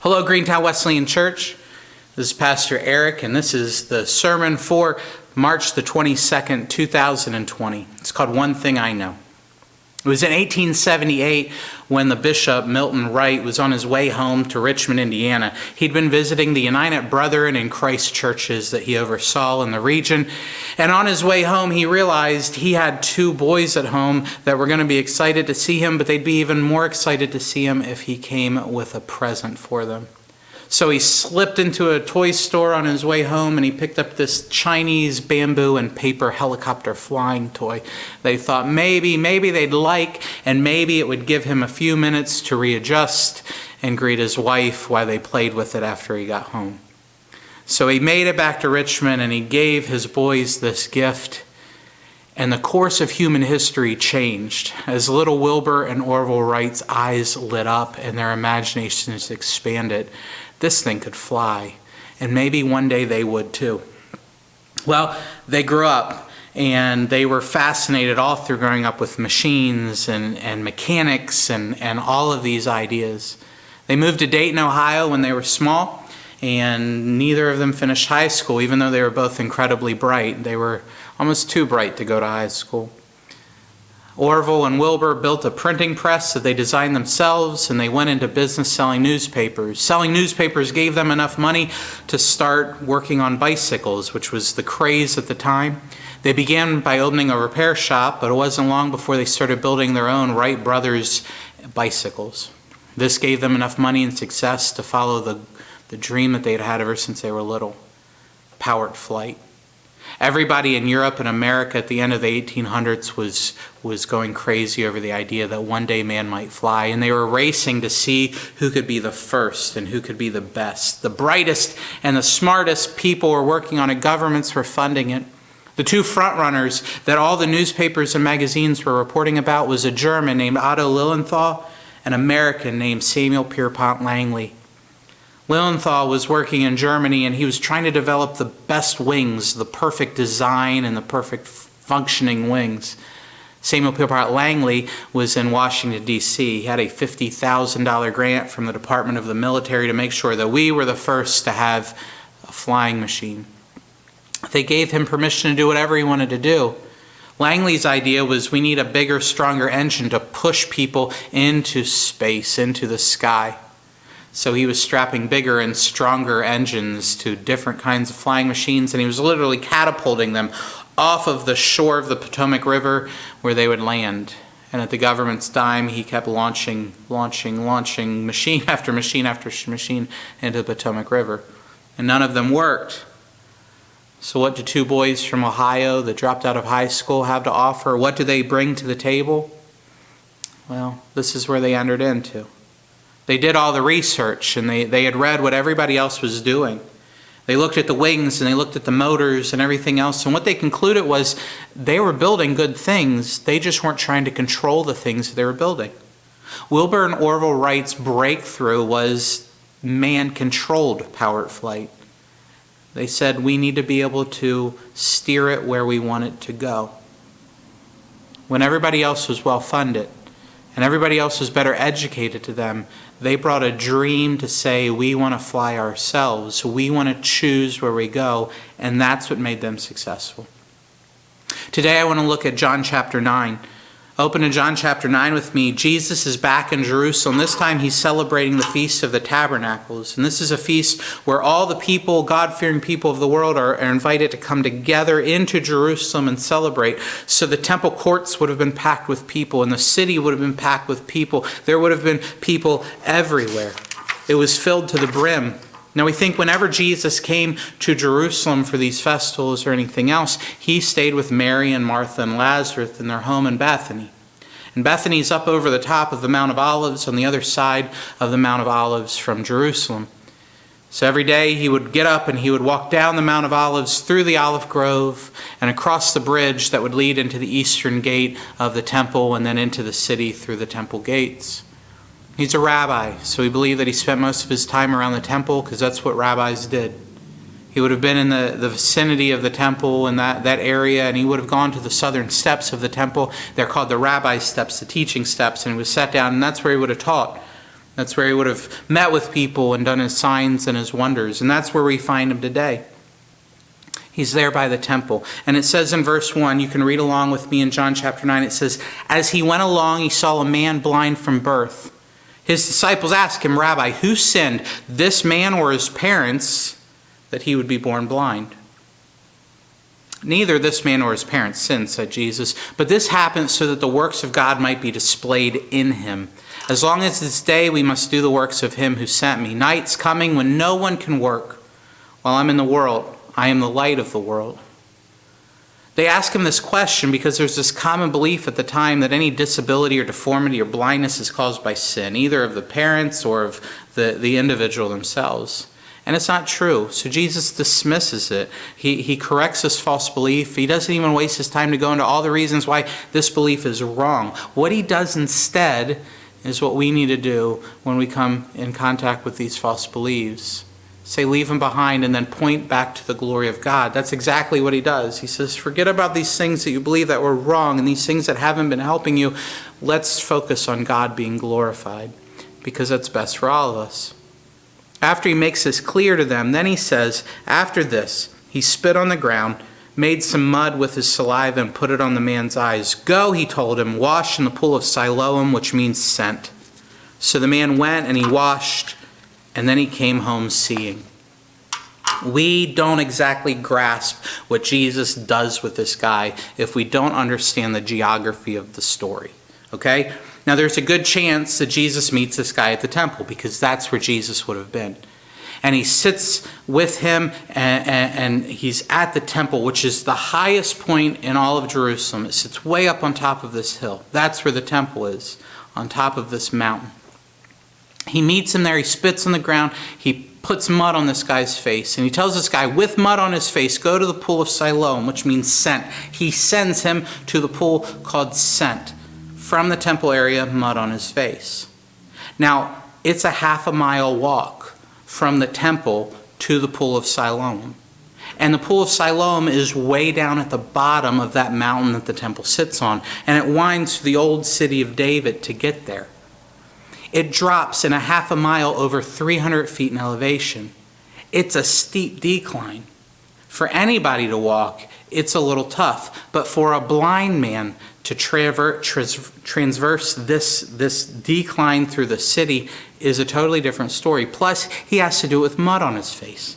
Hello, Greentown Wesleyan Church. This is Pastor Eric, and this is the sermon for March the 22nd, 2020. It's called One Thing I Know. It was in 1878 when the Bishop, Milton Wright, was on his way home to Richmond, Indiana. He'd been visiting the United Brethren in Christ churches that he oversaw in the region. And on his way home, he realized he had two boys at home that were going to be excited to see him, but they'd be even more excited to see him if he came with a present for them. So he slipped into a toy store on his way home and he picked up this Chinese bamboo and paper helicopter flying toy. They thought maybe they'd like, and maybe it would give him a few minutes to readjust and greet his wife while they played with it after he got home. So he made it back to Richmond and he gave his boys this gift. And the course of human history changed as little Wilbur and Orville Wright's eyes lit up and their imaginations expanded. This thing could fly, and maybe one day they would too. Well, they grew up, and they were fascinated all through growing up with machines and mechanics and all of these ideas. They moved to Dayton, Ohio when they were small, and neither of them finished high school, even though they were both incredibly bright. They were almost too bright to go to high school. Orville and Wilbur built a printing press that they designed themselves, and they went into business selling newspapers. Selling newspapers gave them enough money to start working on bicycles, which was the craze at the time. They began by opening a repair shop, but it wasn't long before they started building their own Wright Brothers bicycles. This gave them enough money and success to follow the dream that they had had ever since they were little: powered flight. Everybody in Europe and America at the end of the 1800s was going crazy over the idea that one day man might fly, and they were racing to see who could be the first and who could be the best. The brightest and the smartest people were working on it. Governments were funding it. The two frontrunners that all the newspapers and magazines were reporting about was a German named Otto Lilienthal and an American named Samuel Pierpont Langley. Lilienthal was working in Germany, and he was trying to develop the best wings, the perfect design and the perfect functioning wings. Samuel Pierpont Langley was in Washington, D.C. He had a $50,000 grant from the Department of the Military to make sure that we were the first to have a flying machine. They gave him permission to do whatever he wanted to do. Langley's idea was we need a bigger, stronger engine to push people into space, into the sky. So he was strapping bigger and stronger engines to different kinds of flying machines, and he was literally catapulting them off of the shore of the Potomac River where they would land. And at the government's dime, he kept launching machine after machine after machine into the Potomac River. And none of them worked. So what do two boys from Ohio that dropped out of high school have to offer? What do they bring to the table? Well, this is where they entered into. They did all the research, and they had read what everybody else was doing. They looked at the wings, and they looked at the motors and everything else, and what they concluded was they were building good things. They just weren't trying to control the things that they were building. Wilbur and Orville Wright's breakthrough was man-controlled powered flight. They said we need to be able to steer it where we want it to go. When everybody else was well-funded, and everybody else was better educated to them, they brought a dream to say, we want to fly ourselves. We want to choose where we go, and that's what made them successful. Today I want to look at John chapter 9. Open to John chapter 9 with me. Jesus is back in Jerusalem. This time he's celebrating the Feast of the Tabernacles. And this is a feast where all the people, God-fearing people of the world are invited to come together into Jerusalem and celebrate. So the temple courts would have been packed with people, and the city would have been packed with people. There would have been people everywhere. It was filled to the brim. Now we think whenever Jesus came to Jerusalem for these festivals or anything else, he stayed with Mary and Martha and Lazarus in their home in Bethany. And Bethany's up over the top of the Mount of Olives on the other side of the Mount of Olives from Jerusalem. So every day he would get up and he would walk down the Mount of Olives through the olive grove and across the bridge that would lead into the eastern gate of the temple and then into the city through the temple gates. He's a rabbi, so we believe that he spent most of his time around the temple because that's what rabbis did. He would have been in the vicinity of the temple in that area, and he would have gone to the southern steps of the temple. They're called the rabbi steps, the teaching steps, and he was sat down, and that's where he would have taught. That's where he would have met with people and done his signs and his wonders. And that's where we find him today. He's there by the temple. And it says in verse 1, you can read along with me in John chapter 9, it says, as he went along, he saw a man blind from birth. His disciples asked him, Rabbi, who sinned, this man or his parents, that he would be born blind? Neither this man nor his parents sinned, said Jesus, but this happened so that the works of God might be displayed in him. As long as it's day, we must do the works of him who sent me. Night's coming when no one can work. While I'm in the world, I am the light of the world. They ask him this question because there's this common belief at the time that any disability or deformity or blindness is caused by sin, either of the parents or of the individual themselves. And it's not true. So Jesus dismisses it. He corrects this false belief. He doesn't even waste his time to go into all the reasons why this belief is wrong. What he does instead is what we need to do when we come in contact with these false beliefs. Say, leave them behind and then point back to the glory of God. That's exactly what he does. He says, forget about these things that you believe that were wrong and these things that haven't been helping you. Let's focus on God being glorified because that's best for all of us. After he makes this clear to them, then he says, after this, he spit on the ground, made some mud with his saliva and put it on the man's eyes. Go, he told him, wash in the pool of Siloam, which means sent. So the man went and he washed, and then he came home seeing. We don't exactly grasp what Jesus does with this guy if we don't understand the geography of the story. Okay? Now there's a good chance that Jesus meets this guy at the temple because that's where Jesus would have been. And he sits with him and he's at the temple, which is the highest point in all of Jerusalem. It sits way up on top of this hill. That's where the temple is, on top of this mountain. He meets him there. He spits on the ground. He puts mud on this guy's face. And he tells this guy, with mud on his face, go to the pool of Siloam, which means sent. He sends him to the pool called Sent. From the temple area, mud on his face. Now, it's a half a mile walk from the temple to the pool of Siloam. And the pool of Siloam is way down at the bottom of that mountain that the temple sits on. And it winds through the old city of David to get there. It drops in a half a mile over 300 feet in elevation. It's a steep decline. For anybody to walk, it's a little tough. But for a blind man to transverse this decline through the city is a totally different story. Plus, he has to do it with mud on his face.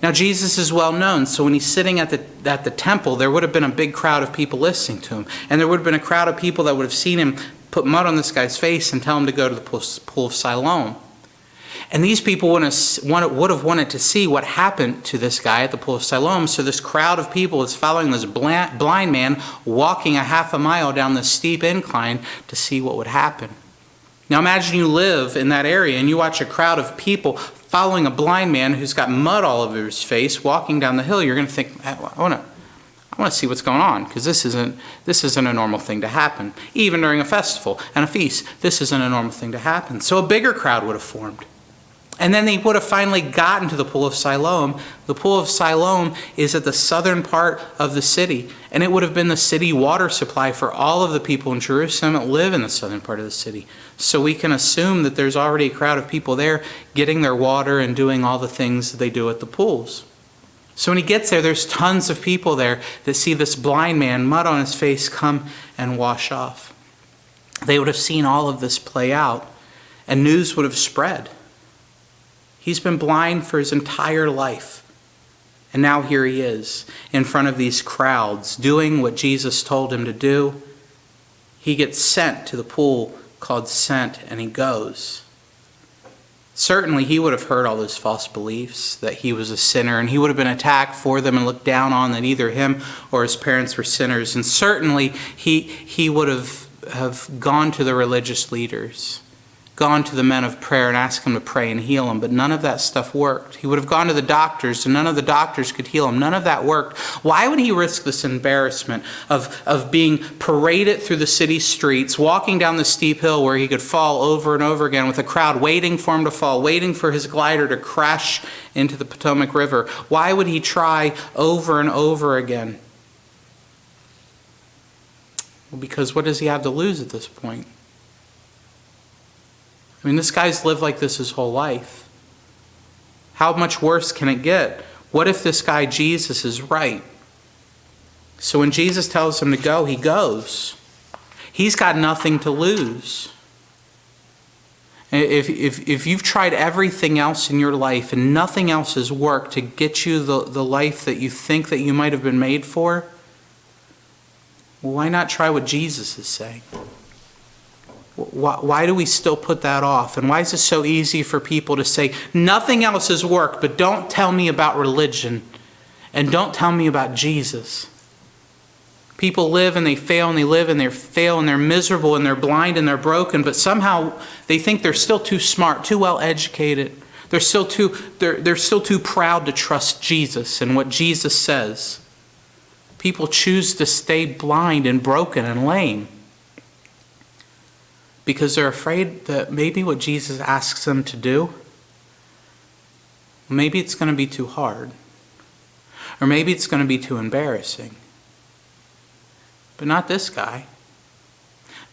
Now, Jesus is well known, so when he's sitting at the temple, there would have been a big crowd of people listening to him. And there would have been a crowd of people that would have seen him put mud on this guy's face and tell him to go to the pool of Siloam. And these people would have wanted to see what happened to this guy at the pool of Siloam. So this crowd of people is following this blind man walking a half a mile down this steep incline to see what would happen. Now imagine you live in that area and you watch a crowd of people following a blind man who's got mud all over his face walking down the hill. You're going to think, I want to see what's going on, because this isn't a normal thing to happen. Even during a festival and a feast, this isn't a normal thing to happen. So a bigger crowd would have formed. And then they would have finally gotten to the pool of Siloam. The pool of Siloam is at the southern part of the city, and it would have been the city water supply for all of the people in Jerusalem that live in the southern part of the city. So we can assume that there's already a crowd of people there getting their water and doing all the things that they do at the pools. So when he gets there, there's tons of people there that see this blind man, mud on his face, come and wash off. They would have seen all of this play out, and news would have spread. He's been blind for his entire life. And now here he is in front of these crowds doing what Jesus told him to do. He gets sent to the pool called Sent, and he goes. Certainly he would have heard all those false beliefs that he was a sinner, and he would have been attacked for them and looked down on that either him or his parents were sinners. And certainly he would have gone to the religious leaders, gone to the men of prayer and asked them to pray and heal him, but none of that stuff worked. He would have gone to the doctors, and none of the doctors could heal him. None of that worked. Why would he risk this embarrassment of being paraded through the city streets, walking down the steep hill where he could fall over and over again with a crowd waiting for him to fall, waiting for his glider to crash into the Potomac River? Why would he try over and over again? Well, because what does he have to lose at this point? I mean, this guy's lived like this his whole life. How much worse can it get? What if this guy Jesus is right? So when Jesus tells him to go, he goes. He's got nothing to lose. If you've tried everything else in your life and nothing else has worked to get you the life that you think that you might have been made for, well, why not try what Jesus is saying? Why do we still put that off? And why is it so easy for people to say, nothing else has worked, but don't tell me about religion and don't tell me about Jesus? People live and they fail and they live and they fail and they're miserable and they're blind and they're broken, but somehow they think they're still too smart, too well educated. They're still too proud to trust Jesus and what Jesus says. People choose to stay blind and broken and lame because they're afraid that maybe what Jesus asks them to do, maybe it's going to be too hard, or maybe it's going to be too embarrassing. But not this guy.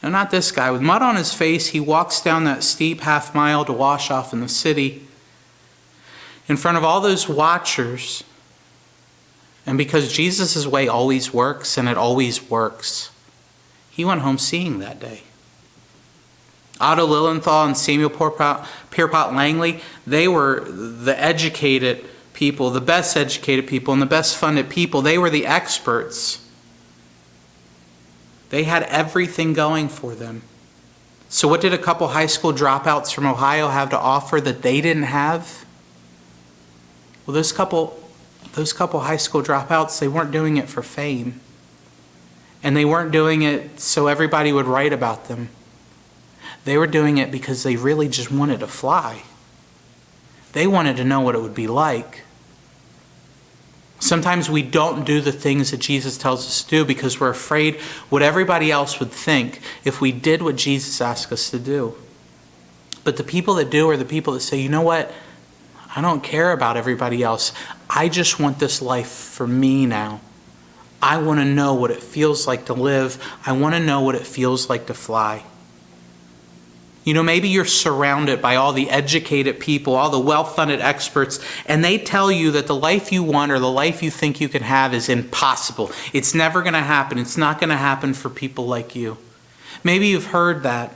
No, not this guy. With mud on his face, he walks down that steep half mile to wash off in the city in front of all those watchers. And because Jesus' way always works, and it always works, he went home seeing that day. Otto Lilienthal and Samuel Pierpont Langley, they were the educated people, the best educated people, and the best funded people. They were the experts. They had everything going for them. So what did a couple high school dropouts from Ohio have to offer that they didn't have? Well, those couple high school dropouts, they weren't doing it for fame. And they weren't doing it so everybody would write about them. They were doing it because they really just wanted to fly. They wanted to know what it would be like. Sometimes we don't do the things that Jesus tells us to do because we're afraid what everybody else would think if we did what Jesus asked us to do. But the people that do are the people that say, you know what? I don't care about everybody else. I just want this life for me now. I want to know what it feels like to live. I want to know what it feels like to fly. You know, maybe you're surrounded by all the educated people, all the well-funded experts, and they tell you that the life you want or the life you think you can have is impossible. It's never going to happen. It's not going to happen for people like you. Maybe you've heard that.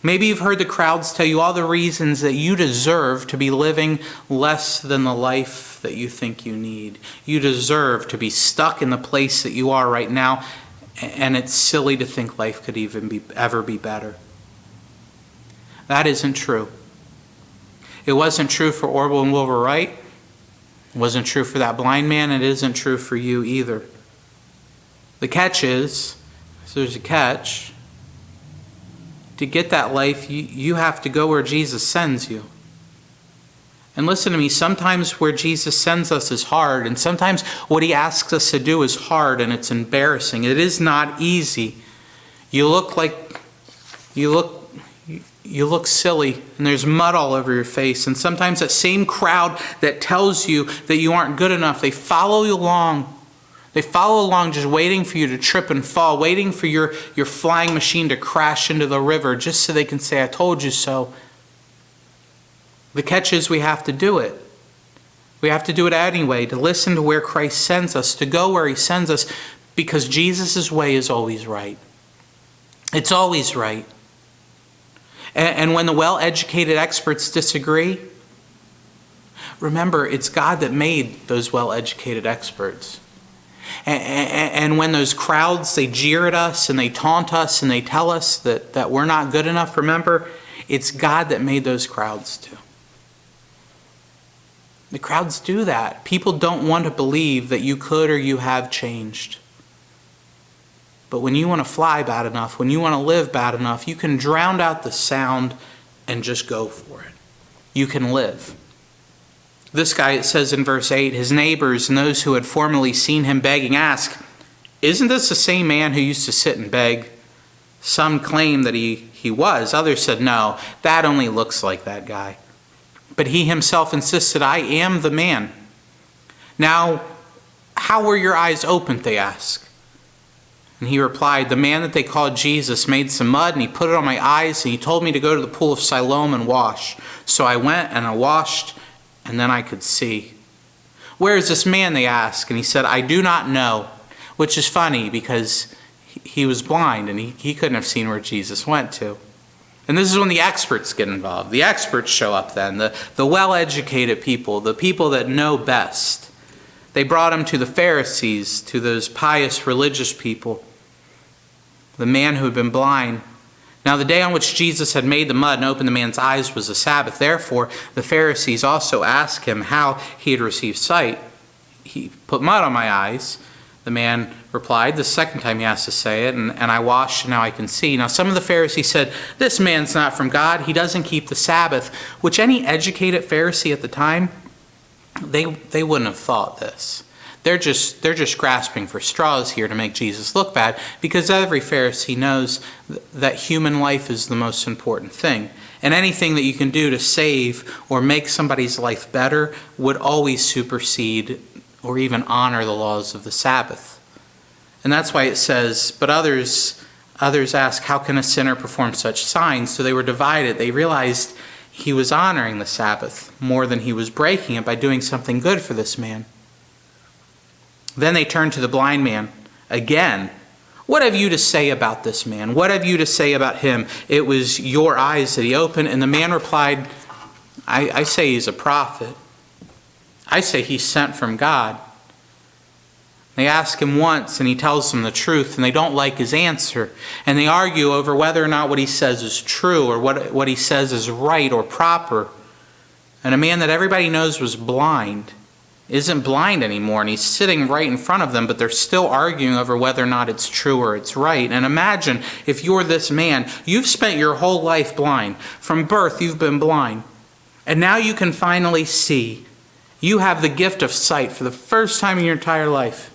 Maybe you've heard the crowds tell you all the reasons that you deserve to be living less than the life that you think you need. You deserve to be stuck in the place that you are right now, and it's silly to think life could ever be better. That isn't true. It wasn't true for Orville and Wilbur Wright. It wasn't true for that blind man. It isn't true for you either. The catch is, there's a catch. To get that life, you have to go where Jesus sends you. And listen to me, sometimes where Jesus sends us is hard, and sometimes what he asks us to do is hard and it's embarrassing. It is not easy. You look silly and there's mud all over your face. And sometimes that same crowd that tells you that you aren't good enough, they follow you along. They follow along just waiting for you to trip and fall, waiting for your flying machine to crash into the river just so they can say, I told you so. The catch is we have to do it. We have to do it anyway, to listen to where Christ sends us, to go where he sends us, because Jesus' way is always right. It's always right. And when the well-educated experts disagree, remember, it's God that made those well-educated experts. And when those crowds, they jeer at us and they taunt us and they tell us that we're not good enough, remember, it's God that made those crowds too. The crowds do that. People don't want to believe that you could or you have changed. But when you want to fly bad enough, when you want to live bad enough, you can drown out the sound and just go for it. You can live. This guy, it says in verse 8, his neighbors and those who had formerly seen him begging ask, isn't this the same man who used to sit and beg? Some claim that he was. Others said, no, that only looks like that guy. But he himself insisted, I am the man. Now, how were your eyes opened, they ask. And he replied, "The man that they called Jesus made some mud and he put it on my eyes and he told me to go to the pool of Siloam and wash. So I went and I washed and then I could see." "Where is this man?" they asked. And he said, "I do not know," which is funny because he was blind and he couldn't have seen where Jesus went to. And this is when the experts get involved. The experts show up then, the well-educated people, the people that know best. They brought him to the Pharisees, to those pious religious people. The man who had been blind. Now the day on which Jesus had made the mud and opened the man's eyes was the Sabbath. Therefore, the Pharisees also asked him how he had received sight. "He put mud on my eyes," the man replied. The second time he has to say it, and I washed and now I can see. Now some of the Pharisees said, "This man's not from God. He doesn't keep the Sabbath," which any educated Pharisee at the time, they wouldn't have thought this. They're just grasping for straws here to make Jesus look bad, because every Pharisee knows that human life is the most important thing. And anything that you can do to save or make somebody's life better would always supersede or even honor the laws of the Sabbath. And that's why it says, "But others ask, how can a sinner perform such signs?" So they were divided. They realized he was honoring the Sabbath more than he was breaking it by doing something good for this man. Then they turned to the blind man again. "What have you to say about this man? What have you to say about him? It was your eyes that he opened." And the man replied, I say he's a prophet. I say he's sent from God." They ask him once and he tells them the truth, and they don't like his answer. And they argue over whether or not what he says is true or what he says is right or proper. And a man that everybody knows was blind isn't blind anymore, and he's sitting right in front of them, but they're still arguing over whether or not it's true or it's right. And imagine if you're this man, you've spent your whole life blind. From birth, you've been blind. And now you can finally see. You have the gift of sight for the first time in your entire life.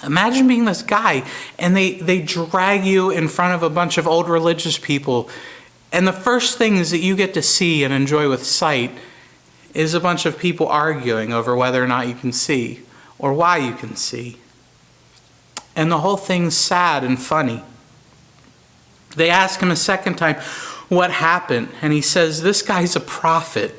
Imagine being this guy, and they drag you in front of a bunch of old religious people, and the first things that you get to see and enjoy with sight is a bunch of people arguing over whether or not you can see or why you can see. And the whole thing's sad and funny. They ask him a second time, "What happened?" And he says, "This guy's a prophet.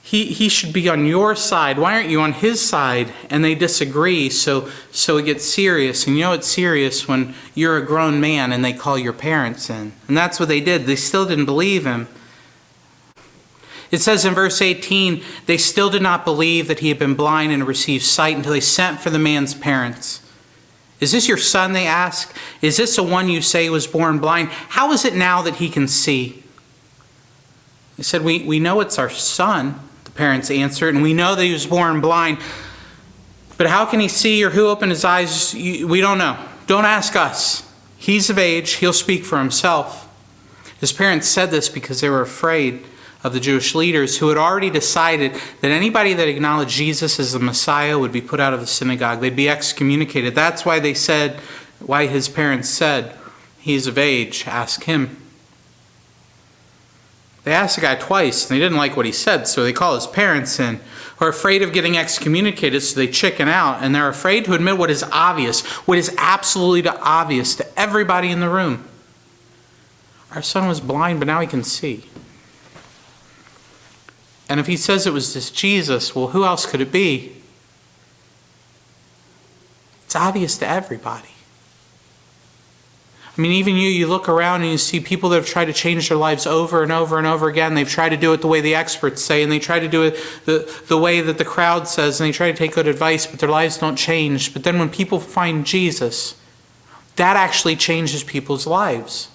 He should be on your side. Why aren't you on his side?" And they disagree, so it gets serious. And you know it's serious when you're a grown man and they call your parents in. And that's what they did. They still didn't believe him. It says in verse 18, they still did not believe that he had been blind and received sight until they sent for the man's parents. "Is this your son?" they asked. "Is this the one you say was born blind? How is it now that he can see?" They said, we know it's our son," the parents answered, "and we know that he was born blind. But how can he see or who opened his eyes? We don't know. Don't ask us. He's of age. He'll speak for himself." His parents said this because they were afraid of the Jewish leaders who had already decided that anybody that acknowledged Jesus as the Messiah would be put out of the synagogue. They'd be excommunicated. That's why why his parents said, "He's of age, ask him." They asked the guy twice, and they didn't like what he said, so they call his parents in, who are afraid of getting excommunicated, so they chicken out, and they're afraid to admit what is obvious, what is absolutely obvious to everybody in the room. Our son was blind, but now he can see. And if he says it was this Jesus, well, who else could it be? It's obvious to everybody. I mean, even you look around and you see people that have tried to change their lives over and over and over again. They've tried to do it the way the experts say, and they try to do it the way that the crowd says, and they try to take good advice, but their lives don't change. But then when people find Jesus, that actually changes people's lives.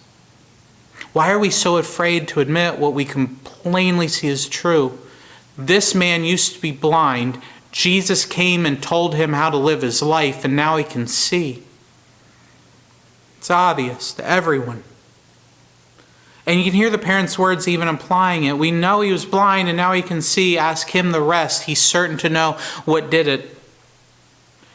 Why are we so afraid to admit what we can plainly see is true? This man used to be blind. Jesus came and told him how to live his life, and now he can see. It's obvious to everyone. And you can hear the parents' words even implying it. We know he was blind and now he can see. Ask him the rest. He's certain to know what did it.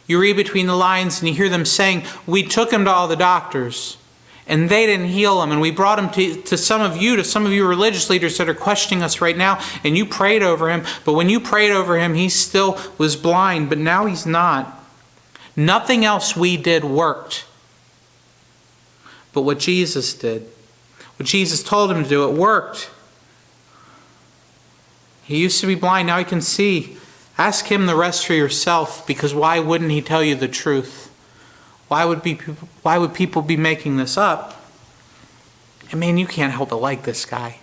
You read between the lines and you hear them saying, "We took him to all the doctors and they didn't heal him. And we brought him to some of you religious leaders that are questioning us right now. And you prayed over him. But when you prayed over him, he still was blind. But now he's not. Nothing else we did worked. But what Jesus did, what Jesus told him to do, it worked. He used to be blind, now he can see. Ask him the rest for yourself, because why wouldn't he tell you the truth? Why would people be making this up? And man, you can't help but like this guy.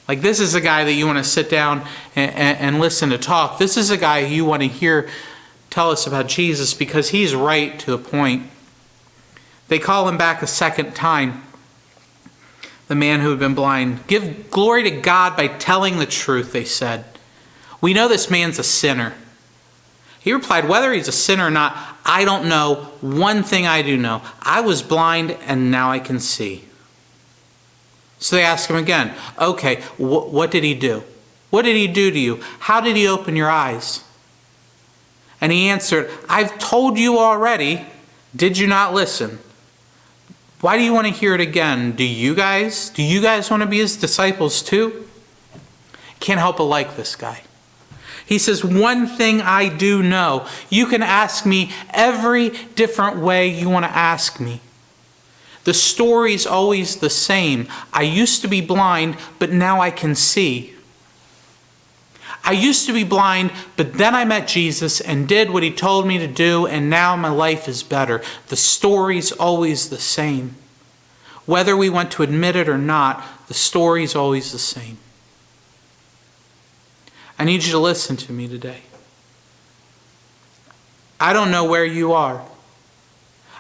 Like, this is a guy that you want to sit down and listen to talk. This is a guy you want to hear tell us about Jesus, because he's right to the point. They call him back a second time, the man who had been blind. Give glory to God by telling the truth, they said. We know this man's a sinner. He replied, whether he's a sinner or not, I don't know. One thing I do know. I was blind and now I can see. So they asked him again, okay, what did he do? What did he do to you? How did he open your eyes? And he answered, I've told you already. Did you not listen? Why do you want to hear it again? Do you guys want to be his disciples too? Can't help but like this guy. He says, one thing I do know. You can ask me every different way you want to ask me. The story's always the same. I used to be blind, but now I can see. I used to be blind, but then I met Jesus and did what he told me to do, and now my life is better. The story's always the same. Whether we want to admit it or not, the story's always the same. I need you to listen to me today. I don't know where you are.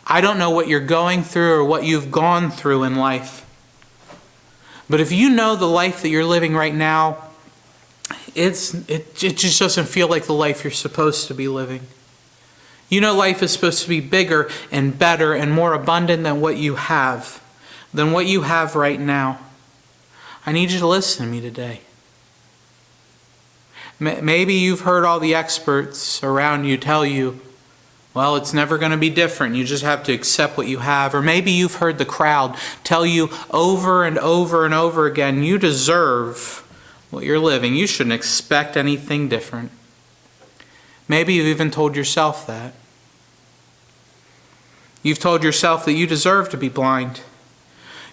I don't know what you're going through or what you've gone through in life. But if you know the life that you're living right now, it just doesn't feel like the life you're supposed to be living. You know life is supposed to be bigger and better and more abundant than what you have right now. I need you to listen to me today. Maybe you've heard all the experts around you tell you, well, it's never going to be different. You just have to accept what you have. Or maybe you've heard the crowd tell you over and over and over again, you deserve what you're living. You shouldn't expect anything different. Maybe you've even told yourself that. You've told yourself that you deserve to be blind.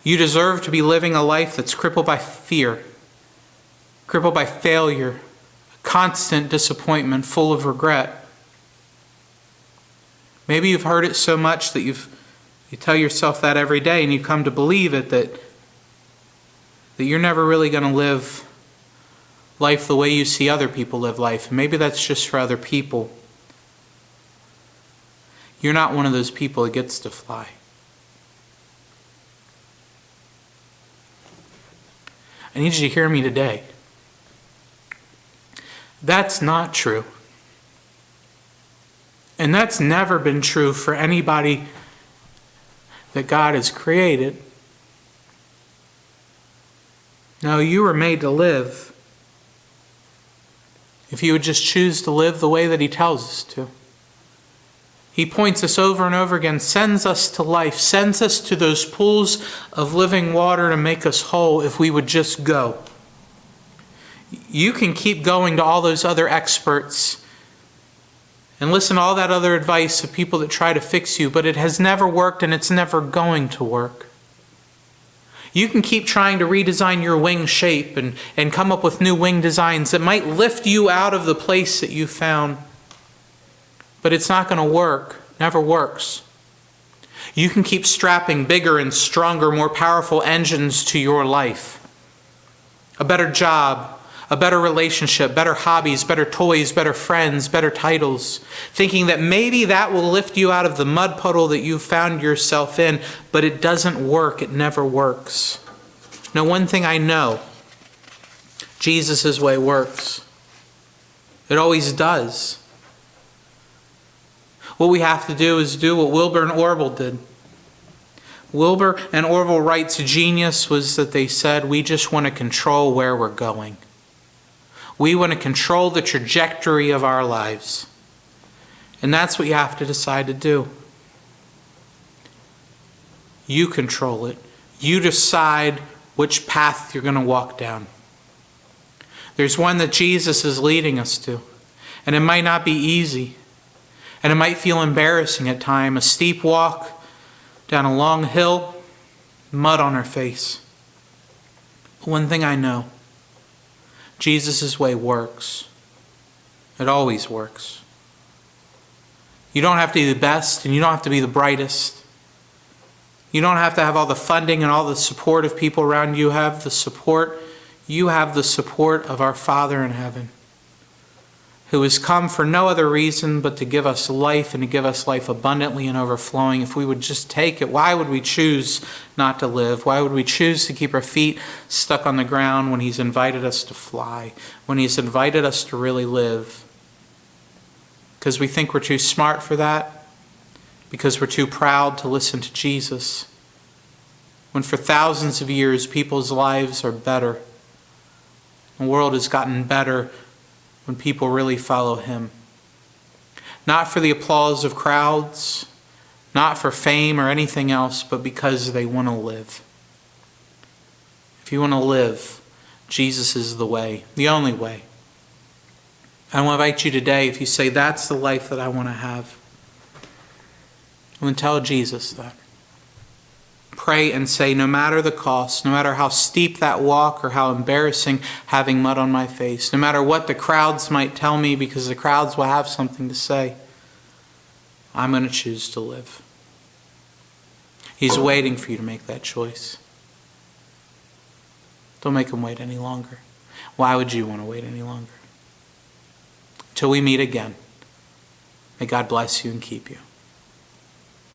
You deserve to be living a life that's crippled by fear, crippled by failure, constant disappointment, full of regret. Maybe you've heard it so much that you tell yourself that every day, and you come to believe it, that you're never really going to live life the way you see other people live life. Maybe that's just for other people. You're not one of those people that gets to fly. I need you to hear me today. That's not true. And that's never been true for anybody that God has created. No, you were made to live. If you would just choose to live the way that he tells us to. He points us over and over again, sends us to life, sends us to those pools of living water to make us whole if we would just go. You can keep going to all those other experts and listen to all that other advice of people that try to fix you, but it has never worked and it's never going to work. You can keep trying to redesign your wing shape and come up with new wing designs that might lift you out of the place that you found, but it's not going to work. Never works. You can keep strapping bigger and stronger, more powerful engines to your life. A better job, a better relationship, better hobbies, better toys, better friends, better titles, thinking that maybe that will lift you out of the mud puddle that you found yourself in, but it doesn't work. It never works. Now, one thing I know, Jesus' way works. It always does. What we have to do is do what Wilbur and Orville did. Wilbur and Orville Wright's genius was that they said, we just want to control where we're going. We want to control the trajectory of our lives. And that's what you have to decide to do. You control it. You decide which path you're going to walk down. There's one that Jesus is leading us to. And it might not be easy. And it might feel embarrassing at times. A steep walk down a long hill. mud on our face. One thing I know, Jesus' way works. It always works. You don't have to be the best, and you don't have to be the brightest. You don't have to have all the funding and all the support of people around you. You have the support of our Father in heaven, who has come for no other reason but to give us life, and to give us life abundantly and overflowing. If we would just take it, why would we choose not to live? Why would we choose to keep our feet stuck on the ground when He's invited us to fly, when He's invited us to really live? Because we think we're too smart for that? Because we're too proud to listen to Jesus? When for thousands of years people's lives are better. The world has gotten better when people really follow Him. Not for the applause of crowds, not for fame or anything else, but because they want to live. If you want to live, Jesus is the way, the only way. I want to invite you today, if you say, that's the life that I want to have, I'm going to tell Jesus that. Pray and say, no matter the cost, no matter how steep that walk or how embarrassing having mud on my face, no matter what the crowds might tell me, because the crowds will have something to say, I'm going to choose to live. He's waiting for you to make that choice. Don't make Him wait any longer. Why would you want to wait any longer? Till we meet again, may God bless you and keep you.